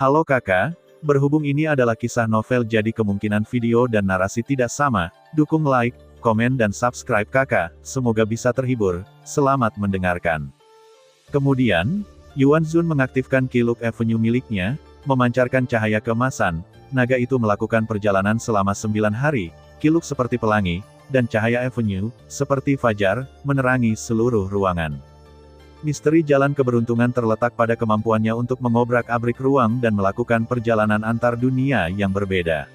Halo kakak, berhubung ini adalah kisah novel jadi kemungkinan video dan narasi tidak sama, dukung like, komen dan subscribe kakak, semoga bisa terhibur, selamat mendengarkan. Kemudian, Yuan Zun mengaktifkan Qiluk Avenue miliknya, memancarkan cahaya keemasan, naga itu melakukan perjalanan selama 9 hari, Qiluk seperti pelangi, dan cahaya Avenue, seperti fajar, menerangi seluruh ruangan. Misteri jalan keberuntungan terletak pada kemampuannya untuk mengobrak-abrik ruang dan melakukan perjalanan antar dunia yang berbeda.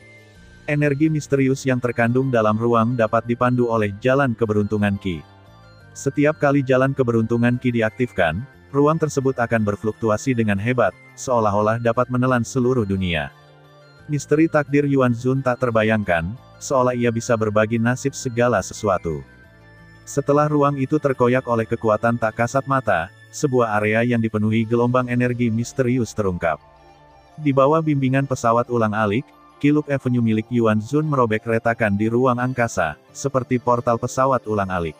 Energi misterius yang terkandung dalam ruang dapat dipandu oleh jalan keberuntungan Qi. Setiap kali jalan keberuntungan Qi diaktifkan, ruang tersebut akan berfluktuasi dengan hebat, seolah-olah dapat menelan seluruh dunia. Misteri takdir Yuan Zun tak terbayangkan, seolah ia bisa berbagi nasib segala sesuatu. Setelah ruang itu terkoyak oleh kekuatan tak kasat mata, sebuah area yang dipenuhi gelombang energi misterius terungkap. Di bawah bimbingan pesawat ulang-alik, Qiluk Avenue milik Yuan Zun merobek retakan di ruang angkasa, seperti portal pesawat ulang-alik.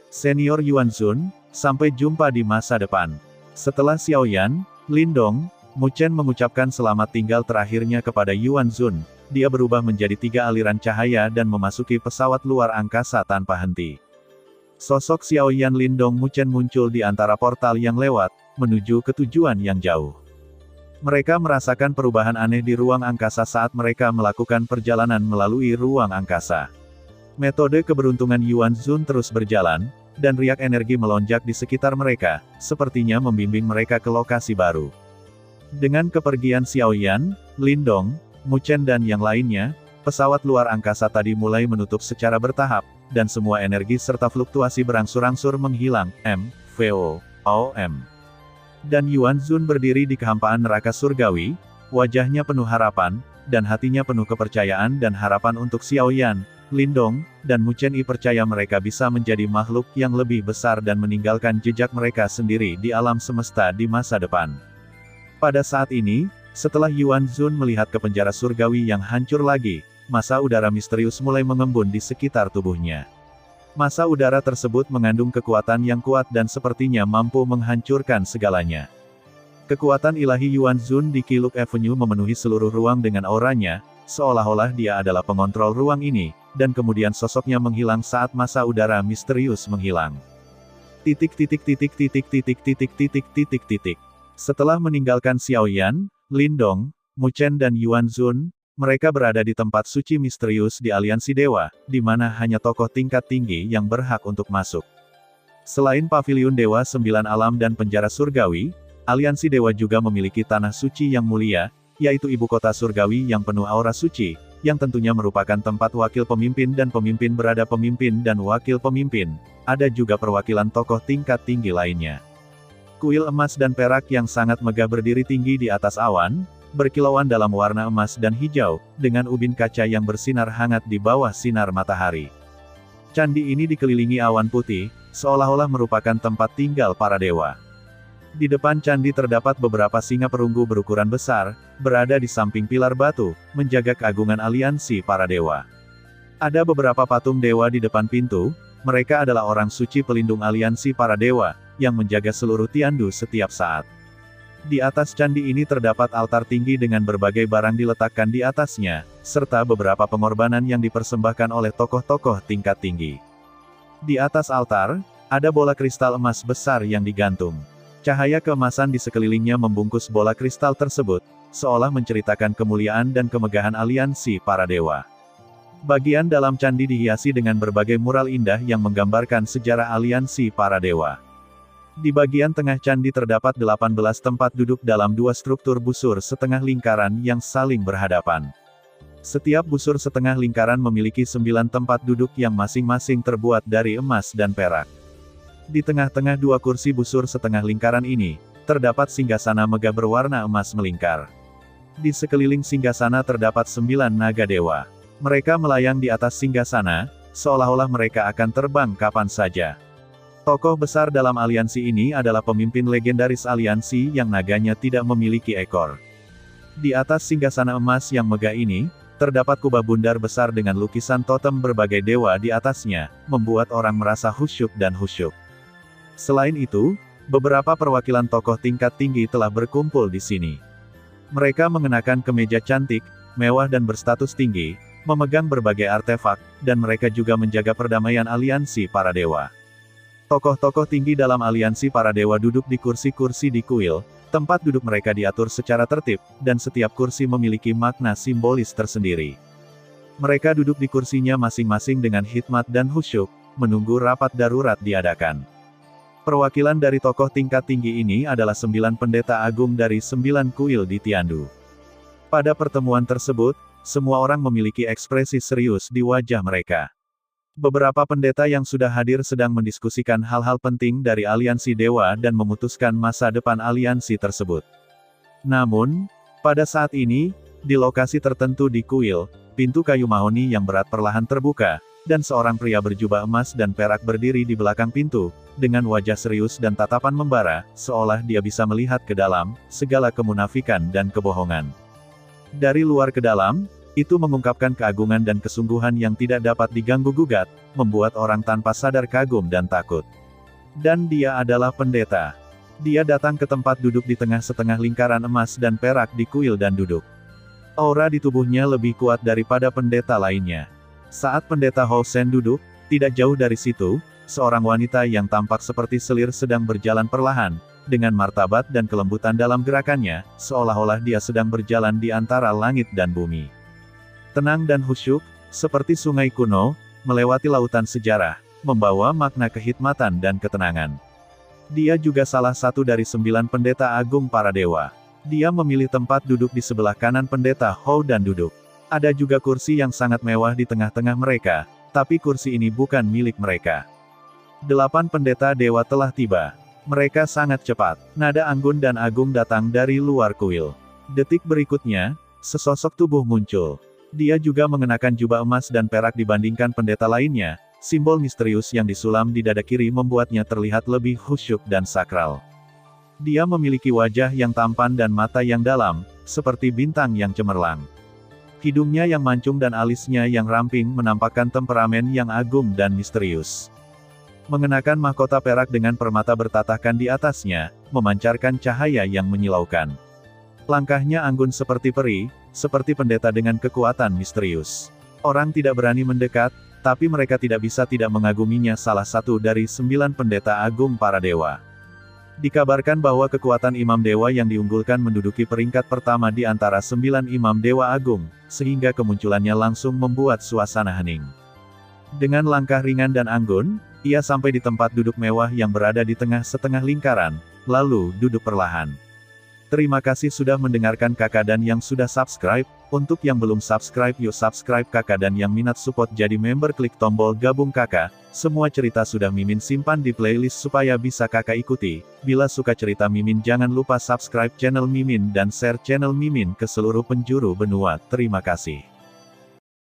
Senior Yuan Zun, sampai jumpa di masa depan. Setelah Xiaoyan, Lindong, Mu Chen mengucapkan selamat tinggal terakhirnya kepada Yuan Zun, dia berubah menjadi 3 aliran cahaya dan memasuki pesawat luar angkasa tanpa henti. Sosok Xiaoyan, Lindong, Mu Chen muncul di antara portal yang lewat, menuju ke tujuan yang jauh. Mereka merasakan perubahan aneh di ruang angkasa saat mereka melakukan perjalanan melalui ruang angkasa. Metode keberuntungan Yuan Zun terus berjalan, dan riak energi melonjak di sekitar mereka, sepertinya membimbing mereka ke lokasi baru. Dengan kepergian Xiaoyan, Lindong, Mu Chen dan yang lainnya, pesawat luar angkasa tadi mulai menutup secara bertahap, dan semua energi serta fluktuasi berangsur-angsur menghilang, M.V.O.O.M. Dan Yuan Zun berdiri di kehampaan neraka surgawi, wajahnya penuh harapan, dan hatinya penuh kepercayaan dan harapan untuk Xiaoyan, Lindong, dan Mu Chen percaya mereka bisa menjadi makhluk yang lebih besar dan meninggalkan jejak mereka sendiri di alam semesta di masa depan. Pada saat ini, setelah Yuan Zun melihat ke penjara surgawi yang hancur lagi, massa udara misterius mulai mengembun di sekitar tubuhnya. Massa udara tersebut mengandung kekuatan yang kuat dan sepertinya mampu menghancurkan segalanya. Kekuatan ilahi Yuan Zun di Qiluk Avenue memenuhi seluruh ruang dengan auranya, seolah-olah dia adalah pengontrol ruang ini, dan kemudian sosoknya menghilang saat massa udara misterius menghilang. Setelah meninggalkan Xiaoyan, Lindong, Mu Chen dan Yuan Zun, mereka berada di tempat suci misterius di Aliansi Dewa, di mana hanya tokoh tingkat tinggi yang berhak untuk masuk. Selain Paviliun Dewa 9 Alam dan Penjara Surgawi, Aliansi Dewa juga memiliki tanah suci yang mulia, yaitu ibu kota surgawi yang penuh aura suci, yang tentunya merupakan tempat wakil pemimpin dan pemimpin berada pemimpin dan wakil pemimpin. Ada juga perwakilan tokoh tingkat tinggi lainnya. Kuil emas dan perak yang sangat megah berdiri tinggi di atas awan, berkilauan dalam warna emas dan hijau, dengan ubin kaca yang bersinar hangat di bawah sinar matahari. Candi ini dikelilingi awan putih, seolah-olah merupakan tempat tinggal para dewa. Di depan candi terdapat beberapa singa perunggu berukuran besar, berada di samping pilar batu, menjaga keagungan aliansi para dewa. Ada beberapa patung dewa di depan pintu, mereka adalah orang suci pelindung aliansi para dewa, yang menjaga seluruh Tiandu setiap saat. Di atas candi ini terdapat altar tinggi dengan berbagai barang diletakkan di atasnya, serta beberapa pengorbanan yang dipersembahkan oleh tokoh-tokoh tingkat tinggi. Di atas altar, ada bola kristal emas besar yang digantung. Cahaya keemasan di sekelilingnya membungkus bola kristal tersebut, seolah menceritakan kemuliaan dan kemegahan aliansi para dewa. Bagian dalam candi dihiasi dengan berbagai mural indah yang menggambarkan sejarah aliansi para dewa. Di bagian tengah candi terdapat 18 tempat duduk dalam 2 struktur busur setengah lingkaran yang saling berhadapan. Setiap busur setengah lingkaran memiliki 9 tempat duduk yang masing-masing terbuat dari emas dan perak. Di tengah-tengah 2 kursi busur setengah lingkaran ini, terdapat singgasana megah berwarna emas melingkar. Di sekeliling singgasana terdapat 9 naga dewa. Mereka melayang di atas singgasana, seolah-olah mereka akan terbang kapan saja. Tokoh besar dalam aliansi ini adalah pemimpin legendaris aliansi yang naganya tidak memiliki ekor. Di atas singgasana emas yang megah ini, terdapat kubah bundar besar dengan lukisan totem berbagai dewa di atasnya, membuat orang merasa khusyuk dan khusyuk. Selain itu, beberapa perwakilan tokoh tingkat tinggi telah berkumpul di sini. Mereka mengenakan kemeja cantik, mewah dan berstatus tinggi, memegang berbagai artefak, dan mereka juga menjaga perdamaian aliansi para dewa. Tokoh-tokoh tinggi dalam aliansi para dewa duduk di kursi-kursi di kuil, tempat duduk mereka diatur secara tertib, dan setiap kursi memiliki makna simbolis tersendiri. Mereka duduk di kursinya masing-masing dengan hikmat dan khusyuk, menunggu rapat darurat diadakan. Perwakilan dari tokoh tingkat tinggi ini adalah 9 pendeta agung dari 9 kuil di Tiandu. Pada pertemuan tersebut, semua orang memiliki ekspresi serius di wajah mereka. Beberapa pendeta yang sudah hadir sedang mendiskusikan hal-hal penting dari aliansi dewa dan memutuskan masa depan aliansi tersebut. Namun, pada saat ini, di lokasi tertentu di kuil, pintu kayu mahoni yang berat perlahan terbuka, dan seorang pria berjubah emas dan perak berdiri di belakang pintu, dengan wajah serius dan tatapan membara, seolah dia bisa melihat ke dalam segala kemunafikan dan kebohongan. Dari luar ke dalam, itu mengungkapkan keagungan dan kesungguhan yang tidak dapat diganggu-gugat, membuat orang tanpa sadar kagum dan takut. Dan dia adalah pendeta. Dia datang ke tempat duduk di tengah setengah lingkaran emas dan perak di kuil dan duduk. Aura di tubuhnya lebih kuat daripada pendeta lainnya. Saat pendeta Hou Shen duduk, tidak jauh dari situ, seorang wanita yang tampak seperti selir sedang berjalan perlahan, dengan martabat dan kelembutan dalam gerakannya, seolah-olah dia sedang berjalan di antara langit dan bumi. Tenang dan khusyuk, seperti sungai kuno, melewati lautan sejarah, membawa makna kehikmatan dan ketenangan. Dia juga salah satu dari 9 pendeta agung para dewa. Dia memilih tempat duduk di sebelah kanan pendeta Hou dan duduk. Ada juga kursi yang sangat mewah di tengah-tengah mereka, tapi kursi ini bukan milik mereka. 8 pendeta dewa telah tiba. Mereka sangat cepat. Nada anggun dan agung datang dari luar kuil. Detik berikutnya, sesosok tubuh muncul. Dia juga mengenakan jubah emas dan perak dibandingkan pendeta lainnya. Simbol misterius yang disulam di dada kiri membuatnya terlihat lebih khusyuk dan sakral. Dia memiliki wajah yang tampan dan mata yang dalam, seperti bintang yang cemerlang. Hidungnya yang mancung dan alisnya yang ramping menampakkan temperamen yang agung dan misterius. Mengenakan mahkota perak dengan permata bertatahkan di atasnya, memancarkan cahaya yang menyilaukan. Langkahnya anggun seperti peri, seperti pendeta dengan kekuatan misterius. Orang tidak berani mendekat, tapi mereka tidak bisa tidak mengaguminya, salah satu dari 9 pendeta agung para dewa. Dikabarkan bahwa kekuatan imam dewa yang diunggulkan menduduki peringkat pertama di antara 9 imam dewa agung, sehingga kemunculannya langsung membuat suasana hening. Dengan langkah ringan dan anggun, ia sampai di tempat duduk mewah yang berada di tengah setengah lingkaran, lalu duduk perlahan. Terima kasih sudah mendengarkan kakak dan yang sudah subscribe. Untuk yang belum subscribe yuk subscribe kakak, dan yang minat support jadi member klik tombol gabung kakak. Semua cerita sudah Mimin simpan di playlist supaya bisa kakak ikuti. Bila suka cerita Mimin jangan lupa subscribe channel Mimin dan share channel Mimin ke seluruh penjuru benua. Terima kasih.